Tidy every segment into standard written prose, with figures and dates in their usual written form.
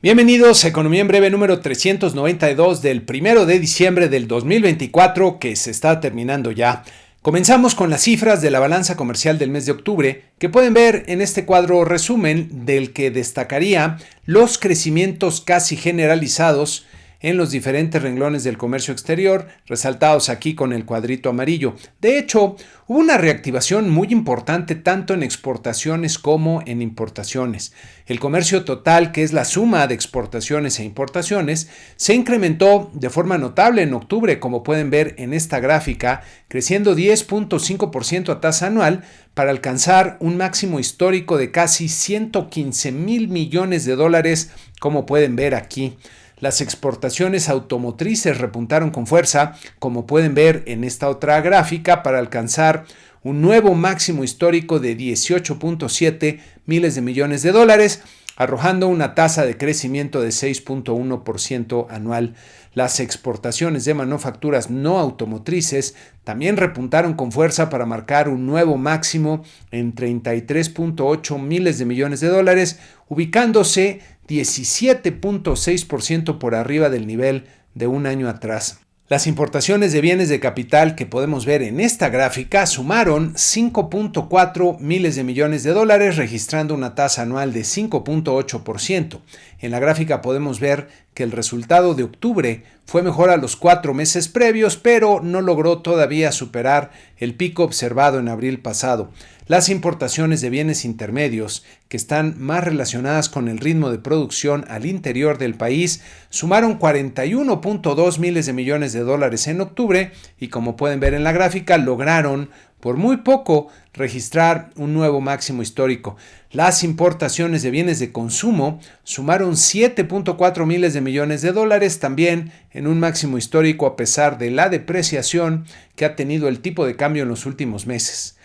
Bienvenidos a Economía en Breve número 392 del 1 de diciembre del 2024 que se está terminando ya. Comenzamos con las cifras de la balanza comercial del mes de octubre que pueden ver en este cuadro resumen del que destacaría los crecimientos casi generalizados en los diferentes renglones del comercio exterior, resaltados aquí con el cuadrito amarillo. De hecho, hubo una reactivación muy importante tanto en exportaciones como en importaciones. El comercio total, que es la suma de exportaciones e importaciones, se incrementó de forma notable en octubre, como pueden ver en esta gráfica, creciendo 10.5% a tasa anual para alcanzar un máximo histórico de casi 115,000 millones de dólares, como pueden ver aquí. Las exportaciones automotrices repuntaron con fuerza, como pueden ver en esta otra gráfica, para alcanzar un nuevo máximo histórico de 18.7 miles de millones de dólares, arrojando una tasa de crecimiento de 6.1% anual. Las exportaciones de manufacturas no automotrices también repuntaron con fuerza para marcar un nuevo máximo en 33.8 miles de millones de dólares, ubicándose 17.6% por arriba del nivel de un año atrás. Las importaciones de bienes de capital que podemos ver en esta gráfica sumaron 5.4 miles de millones de dólares, registrando una tasa anual de 5.8%. En la gráfica podemos ver que el resultado de octubre fue mejor a los 4 meses previos, pero no logró todavía superar el pico observado en abril pasado. Las importaciones de bienes intermedios, que están más relacionadas con el ritmo de producción al interior del país, sumaron 41.2 miles de millones de dólares en octubre y, como pueden ver en la gráfica, lograron por muy poco registrar un nuevo máximo histórico. Las importaciones de bienes de consumo sumaron 7.4 miles de millones de dólares, también en un máximo histórico a pesar de la depreciación que ha tenido el tipo de cambio en los últimos meses.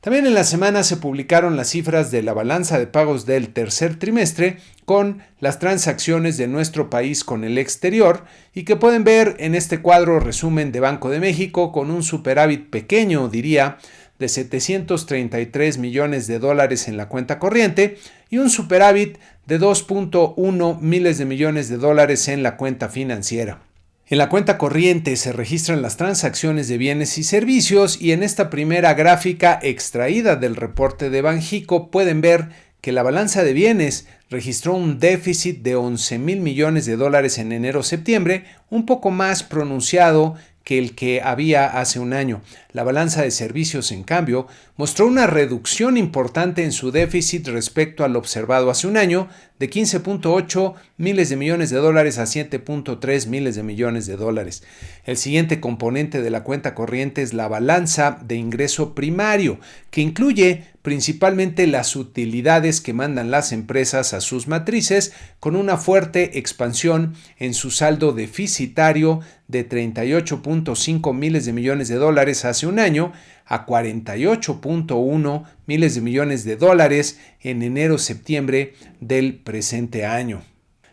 También en la semana se publicaron las cifras de la balanza de pagos del tercer trimestre con las transacciones de nuestro país con el exterior y que pueden ver en este cuadro resumen de Banco de México con un superávit pequeño, diría, de 733 millones de dólares en la cuenta corriente y un superávit de 2.1 miles de millones de dólares en la cuenta financiera. En la cuenta corriente se registran las transacciones de bienes y servicios y en esta primera gráfica extraída del reporte de Banxico pueden ver que la balanza de bienes registró un déficit de 11,000 millones de dólares en enero-septiembre, un poco más pronunciado que el que había hace un año. La balanza de servicios, en cambio, mostró una reducción importante en su déficit respecto al observado hace un año, de 15.8 miles de millones de dólares a 7.3 miles de millones de dólares. El siguiente componente de la cuenta corriente es la balanza de ingreso primario, que incluye principalmente las utilidades que mandan las empresas a sus matrices, con una fuerte expansión en su saldo deficitario de 38.5 miles de millones de dólares hace un año a 48.1 miles de millones de dólares en enero-septiembre del presente año.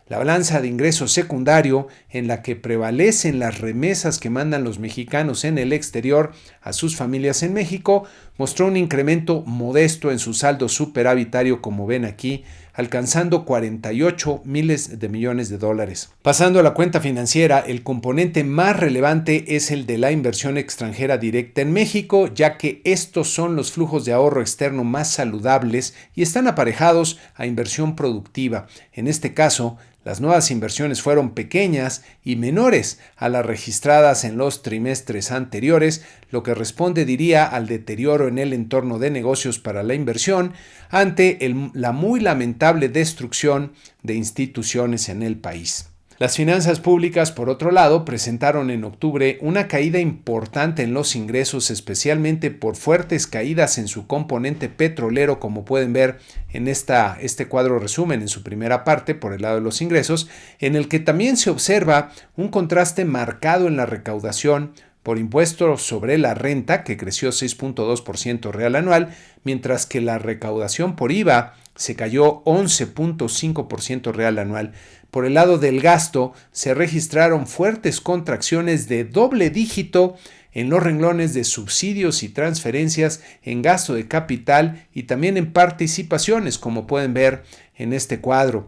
La balanza de ingreso secundario, en la que prevalecen las remesas que mandan los mexicanos en el exterior a sus familias en México, mostró un incremento modesto en su saldo superavitario, como ven aquí, alcanzando 48 miles de millones de dólares. Pasando a la cuenta financiera, el componente más relevante es el de la inversión extranjera directa en México, ya que estos son los flujos de ahorro externo más saludables y están aparejados a inversión productiva. En este caso, las nuevas inversiones fueron pequeñas y menores a las registradas en los trimestres anteriores, lo que responde, diría, al deterioro en el entorno de negocios para la inversión ante la muy lamentable destrucción de instituciones en el país. Las finanzas públicas, por otro lado, presentaron en octubre una caída importante en los ingresos, especialmente por fuertes caídas en su componente petrolero, como pueden ver en este cuadro resumen en su primera parte por el lado de los ingresos, en el que también se observa un contraste marcado en la recaudación por impuestos sobre la renta, que creció 6.2% real anual, mientras que la recaudación por IVA se cayó 11.5% real anual. Por el lado del gasto, se registraron fuertes contracciones de doble dígito en los renglones de subsidios y transferencias, en gasto de capital y también en participaciones, como pueden ver en este cuadro.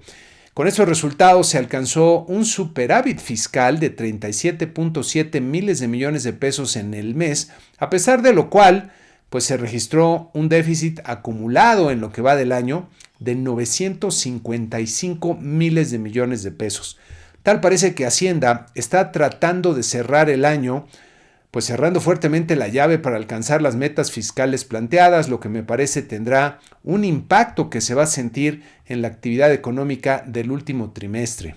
Con estos resultados se alcanzó un superávit fiscal de 37.7 miles de millones de pesos en el mes, a pesar de lo cual pues se registró un déficit acumulado en lo que va del año de 955 miles de millones de pesos. Tal parece que Hacienda está tratando de cerrar el año, pues cerrando fuertemente la llave para alcanzar las metas fiscales planteadas, lo que me parece tendrá un impacto que se va a sentir en la actividad económica del último trimestre.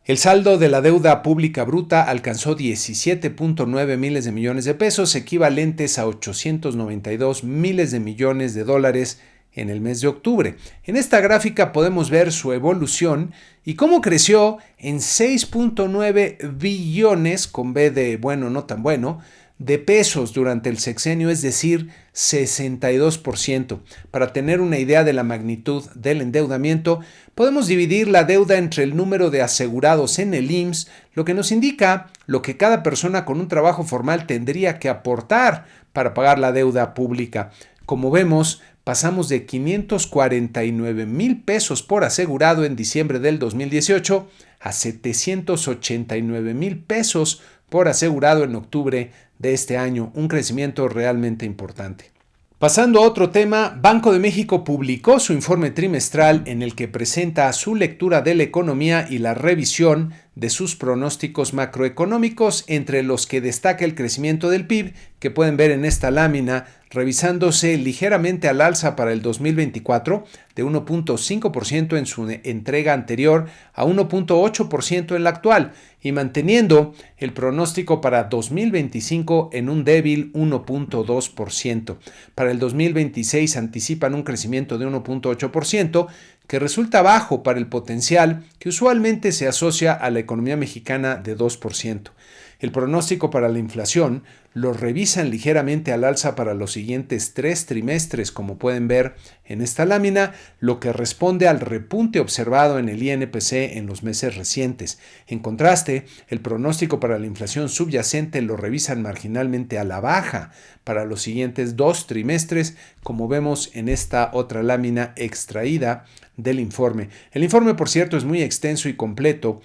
El saldo de la deuda pública bruta alcanzó 17.9 miles de millones de pesos, equivalentes a 892 miles de millones de dólares en el mes de octubre. En esta gráfica podemos ver su evolución y cómo creció en 6.9 billones, con B de bueno, no tan bueno, de pesos durante el sexenio, es decir, 62%. Para tener una idea de la magnitud del endeudamiento, podemos dividir la deuda entre el número de asegurados en el IMSS, lo que nos indica lo que cada persona con un trabajo formal tendría que aportar para pagar la deuda pública. Como vemos, pasamos de 549 mil pesos por asegurado en diciembre del 2018 a 789 mil pesos por asegurado en octubre de este año, un crecimiento realmente importante. Pasando a otro tema, Banco de México publicó su informe trimestral en el que presenta su lectura de la economía y la revisión de sus pronósticos macroeconómicos, entre los que destaca el crecimiento del PIB, que pueden ver en esta lámina, revisándose ligeramente al alza para el 2024, de 1.5% en su entrega anterior a 1.8% en la actual, y manteniendo el pronóstico para 2025 en un débil 1.2%. Para el 2026 anticipan un crecimiento de 1.8%, que resulta bajo para el potencial que usualmente se asocia a la economía mexicana de 2%. El pronóstico para la inflación lo revisan ligeramente al alza para los siguientes 3 trimestres, como pueden ver en esta lámina, lo que responde al repunte observado en el INPC en los meses recientes. En contraste, el pronóstico para la inflación subyacente lo revisan marginalmente a la baja para los siguientes 2 trimestres, como vemos en esta otra lámina extraída del informe. El informe, por cierto, es muy extenso y completo,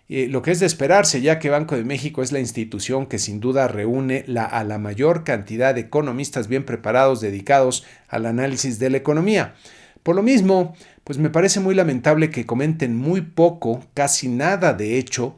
lo que es de esperarse, ya que Banco de México es la institución que sin duda reúne a la mayor cantidad de economistas bien preparados dedicados al análisis de la economía. Por lo mismo, pues me parece muy lamentable que comenten muy poco, casi nada de hecho,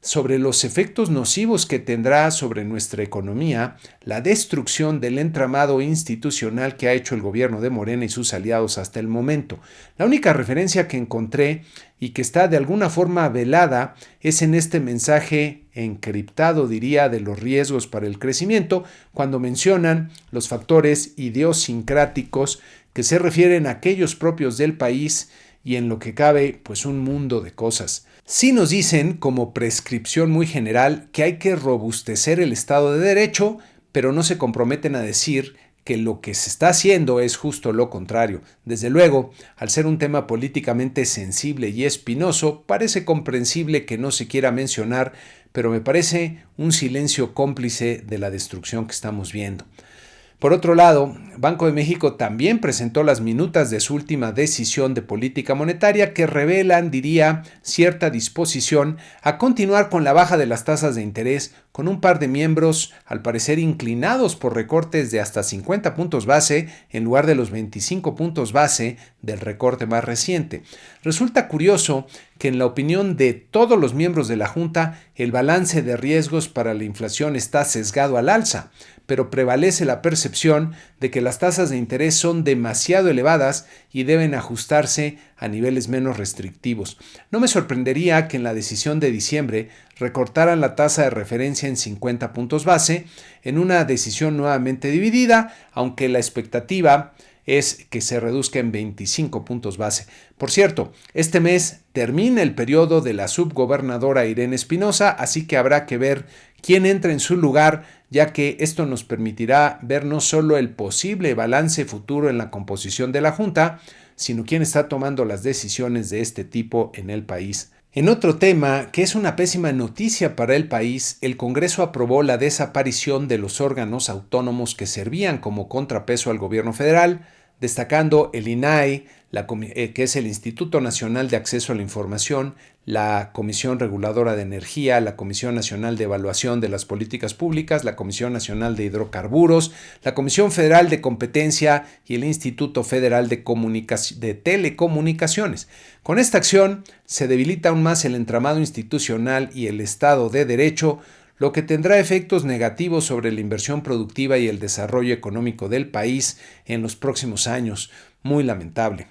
sobre los efectos nocivos que tendrá sobre nuestra economía la destrucción del entramado institucional que ha hecho el gobierno de Morena y sus aliados hasta el momento. La única referencia que encontré y que está de alguna forma velada es en este mensaje encriptado, diría, de los riesgos para el crecimiento, cuando mencionan los factores idiosincráticos que se refieren a aquellos propios del país y en lo que cabe, pues un mundo de cosas. Sí nos dicen, como prescripción muy general, que hay que robustecer el Estado de Derecho, pero no se comprometen a decir que lo que se está haciendo es justo lo contrario. Desde luego, al ser un tema políticamente sensible y espinoso, parece comprensible que no se quiera mencionar, pero me parece un silencio cómplice de la destrucción que estamos viendo. Por otro lado, Banco de México también presentó las minutas de su última decisión de política monetaria que revelan, diría, cierta disposición a continuar con la baja de las tasas de interés, con un par de miembros al parecer inclinados por recortes de hasta 50 puntos base en lugar de los 25 puntos base del recorte más reciente. Resulta curioso que en la opinión de todos los miembros de la Junta, el balance de riesgos para la inflación está sesgado al alza, pero prevalece la percepción de que las tasas de interés son demasiado elevadas y deben ajustarse a niveles menos restrictivos. No me sorprendería que en la decisión de diciembre recortaran la tasa de referencia en 50 puntos base, en una decisión nuevamente dividida, aunque la expectativa es que se reduzca en 25 puntos base. Por cierto, este mes termina el periodo de la subgobernadora Irene Espinosa, así que habrá que ver quién entra en su lugar, ya que esto nos permitirá ver no solo el posible balance futuro en la composición de la Junta, sino quién está tomando las decisiones de este tipo en el país. En otro tema, que es una pésima noticia para el país, el Congreso aprobó la desaparición de los órganos autónomos que servían como contrapeso al gobierno federal, destacando el INAI, que es el Instituto Nacional de Acceso a la Información, la Comisión Reguladora de Energía, la Comisión Nacional de Evaluación de las Políticas Públicas, la Comisión Nacional de Hidrocarburos, la Comisión Federal de Competencia y el Instituto Federal de Telecomunicaciones. Con esta acción se debilita aún más el entramado institucional y el Estado de Derecho, lo que tendrá efectos negativos sobre la inversión productiva y el desarrollo económico del país en los próximos años. Muy lamentable.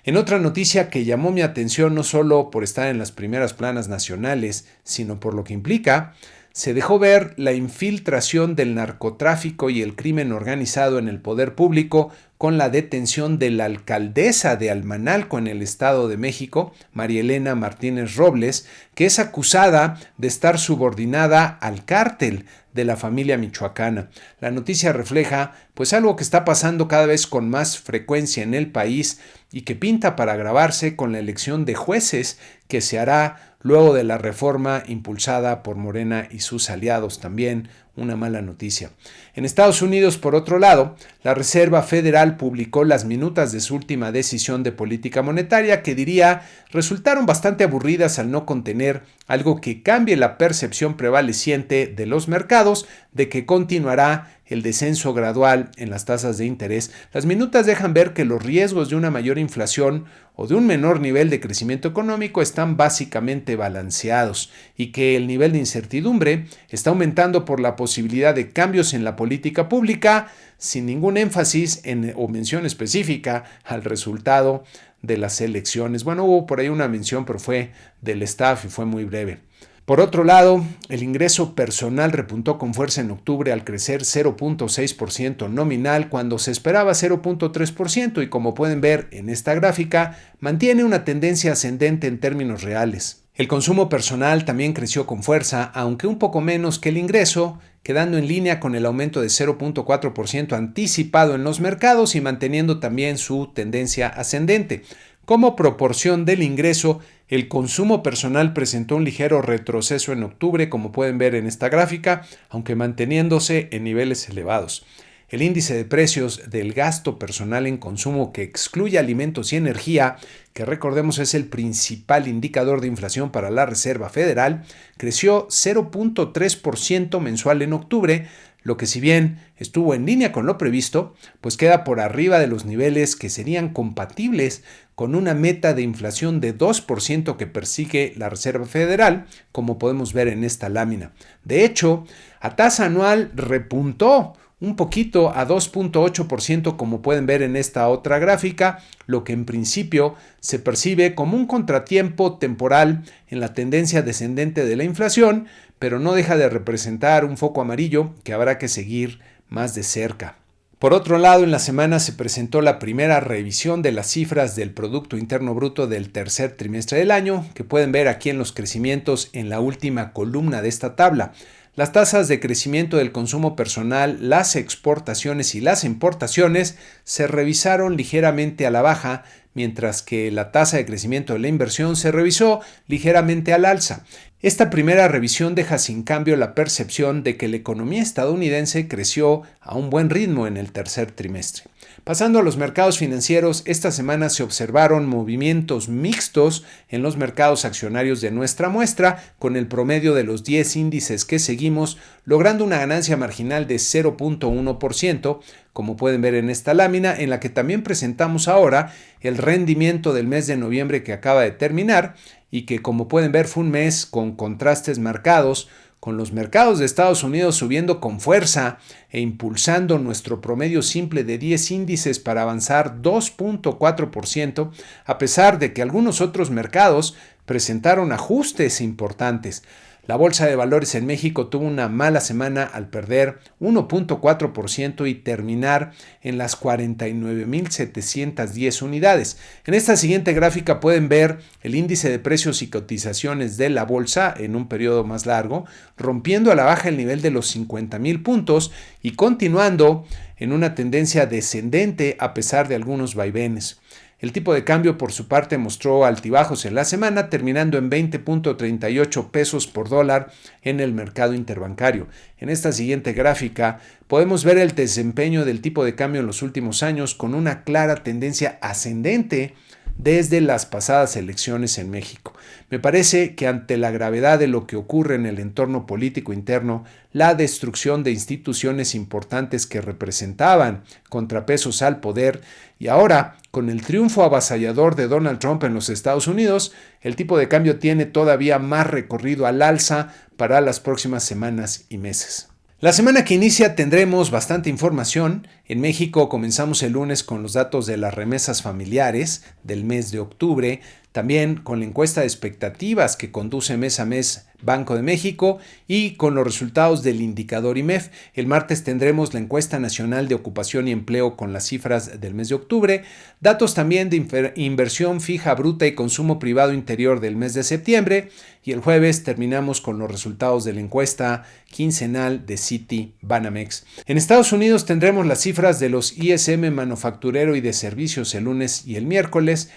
En otra noticia que llamó mi atención no solo por estar en las primeras planas nacionales, sino por lo que implica, se dejó ver la infiltración del narcotráfico y el crimen organizado en el poder público con la detención de la alcaldesa de Almanalco en el Estado de México, María Elena Martínez Robles, que es acusada de estar subordinada al cártel de la familia michoacana. La noticia refleja pues algo que está pasando cada vez con más frecuencia en el país y que pinta para agravarse con la elección de jueces que se hará luego de la reforma impulsada por Morena y sus aliados. También una mala noticia. En Estados Unidos, por otro lado, la Reserva Federal publicó las minutas de su última decisión de política monetaria que diría resultaron bastante aburridas al no contener algo que cambie la percepción prevaleciente de los mercados de que continuará el descenso gradual en las tasas de interés. Las minutas dejan ver que los riesgos de una mayor inflación o de un menor nivel de crecimiento económico están básicamente balanceados y que el nivel de incertidumbre está aumentando por la posibilidad de cambios en la política pública sin ningún énfasis o mención específica al resultado de las elecciones. Bueno, hubo por ahí una mención, pero fue del staff y fue muy breve. Por otro lado, el ingreso personal repuntó con fuerza en octubre al crecer 0.6% nominal cuando se esperaba 0.3% y como pueden ver en esta gráfica, mantiene una tendencia ascendente en términos reales. El consumo personal también creció con fuerza, aunque un poco menos que el ingreso, quedando en línea con el aumento de 0.4% anticipado en los mercados y manteniendo también su tendencia ascendente. Como proporción del ingreso, el consumo personal presentó un ligero retroceso en octubre, como pueden ver en esta gráfica, aunque manteniéndose en niveles elevados. El índice de precios del gasto personal en consumo que excluye alimentos y energía, que recordemos es el principal indicador de inflación para la Reserva Federal, creció 0.3% mensual en octubre, lo que si bien estuvo en línea con lo previsto, pues queda por arriba de los niveles que serían compatibles con una meta de inflación de 2% que persigue la Reserva Federal, como podemos ver en esta lámina. De hecho, a tasa anual repuntó un poquito a 2.8%, como pueden ver en esta otra gráfica, lo que en principio se percibe como un contratiempo temporal en la tendencia descendente de la inflación, pero no deja de representar un foco amarillo que habrá que seguir más de cerca. Por otro lado, en la semana se presentó la primera revisión de las cifras del Producto Interno Bruto del tercer trimestre del año, que pueden ver aquí en los crecimientos en la última columna de esta tabla. Las tasas de crecimiento del consumo personal, las exportaciones y las importaciones se revisaron ligeramente a la baja, mientras que la tasa de crecimiento de la inversión se revisó ligeramente al alza. Esta primera revisión deja sin cambio la percepción de que la economía estadounidense creció a un buen ritmo en el tercer trimestre. Pasando a los mercados financieros, esta semana se observaron movimientos mixtos en los mercados accionarios de nuestra muestra, con el promedio de los 10 índices que seguimos logrando una ganancia marginal de 0.1%, como pueden ver en esta lámina, en la que también presentamos ahora el rendimiento del mes de noviembre que acaba de terminar y que, como pueden ver, fue un mes con contrastes marcados, con los mercados de Estados Unidos subiendo con fuerza e impulsando nuestro promedio simple de 10 índices para avanzar 2.4%, a pesar de que algunos otros mercados presentaron ajustes importantes. La Bolsa de Valores en México tuvo una mala semana al perder 1.4% y terminar en las 49.710 unidades. En esta siguiente gráfica pueden ver el índice de precios y cotizaciones de la bolsa en un periodo más largo, rompiendo a la baja el nivel de los 50,000 puntos y continuando en una tendencia descendente a pesar de algunos vaivenes. El tipo de cambio, por su parte, mostró altibajos en la semana, terminando en 20.38 pesos por dólar en el mercado interbancario. En esta siguiente gráfica podemos ver el desempeño del tipo de cambio en los últimos años con una clara tendencia ascendente desde las pasadas elecciones en México. Me parece que ante la gravedad de lo que ocurre en el entorno político interno, la destrucción de instituciones importantes que representaban contrapesos al poder y ahora, con el triunfo avasallador de Donald Trump en los Estados Unidos, el tipo de cambio tiene todavía más recorrido al alza para las próximas semanas y meses. La semana que inicia tendremos bastante información. En México comenzamos el lunes con los datos de las remesas familiares del mes de octubre, también con la encuesta de expectativas que conduce mes a mes Banco de México y con los resultados del indicador IMEF. El martes tendremos la encuesta nacional de ocupación y empleo con las cifras del mes de octubre, datos también de inversión fija bruta y consumo privado interior del mes de septiembre y el jueves terminamos con los resultados de la encuesta quincenal de Citi Banamex. En Estados Unidos tendremos las cifras de los ISM manufacturero y de servicios el lunes y el miércoles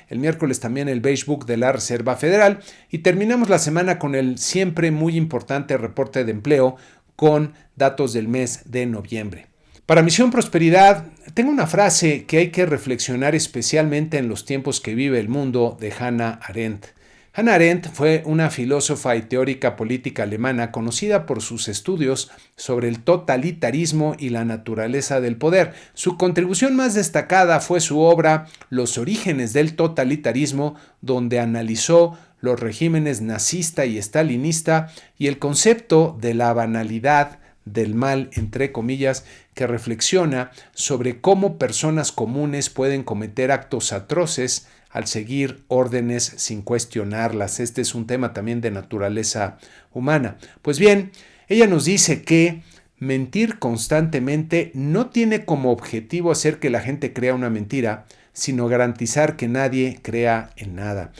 también el Beige Book de la Reserva Federal y terminamos la semana con el siempre muy importante reporte de empleo con datos del mes de noviembre. Para Misión Prosperidad, tengo una frase que hay que reflexionar especialmente en los tiempos que vive el mundo de Hannah Arendt. Hannah Arendt fue una filósofa y teórica política alemana conocida por sus estudios sobre el totalitarismo y la naturaleza del poder. Su contribución más destacada fue su obra Los orígenes del totalitarismo, donde analizó los regímenes nazista y estalinista y el concepto de la banalidad del mal, entre comillas, que reflexiona sobre cómo personas comunes pueden cometer actos atroces al seguir órdenes sin cuestionarlas. Este es un tema también de naturaleza humana. Pues bien, ella nos dice que mentir constantemente no tiene como objetivo hacer que la gente crea una mentira, sino garantizar que nadie crea en nada.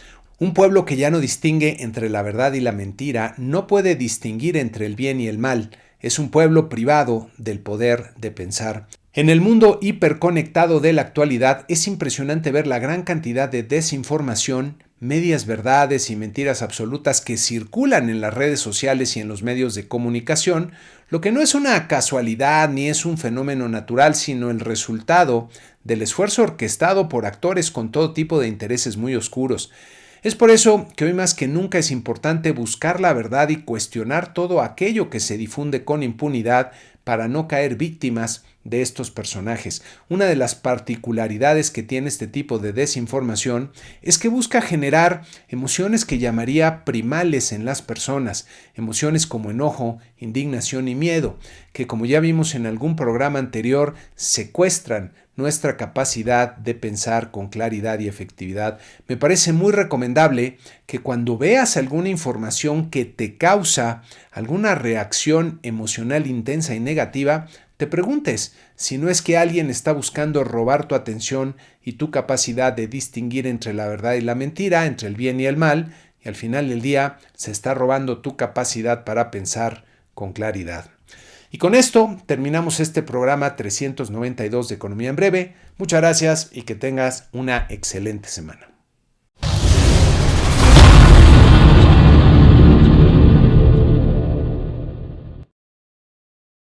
Un pueblo que ya no distingue entre la verdad y la mentira no puede distinguir entre el bien y el mal. Es un pueblo privado del poder de pensar. En el mundo hiperconectado de la actualidad es impresionante ver la gran cantidad de desinformación, medias verdades y mentiras absolutas que circulan en las redes sociales y en los medios de comunicación, lo que no es una casualidad ni es un fenómeno natural, sino el resultado del esfuerzo orquestado por actores con todo tipo de intereses muy oscuros. Es por eso que hoy más que nunca es importante buscar la verdad y cuestionar todo aquello que se difunde con impunidad para no caer víctimas de estos personajes. Una de las particularidades que tiene este tipo de desinformación es que busca generar emociones que llamaría primales en las personas, emociones como enojo, indignación y miedo, que como ya vimos en algún programa anterior, secuestran nuestra capacidad de pensar con claridad y efectividad. Me parece muy recomendable que cuando veas alguna información que te causa alguna reacción emocional intensa y negativa, te preguntes si no es que alguien está buscando robar tu atención y tu capacidad de distinguir entre la verdad y la mentira, entre el bien y el mal, y al final del día se está robando tu capacidad para pensar con claridad. Y con esto terminamos este programa 392 de Economía en Breve. Muchas gracias y que tengas una excelente semana.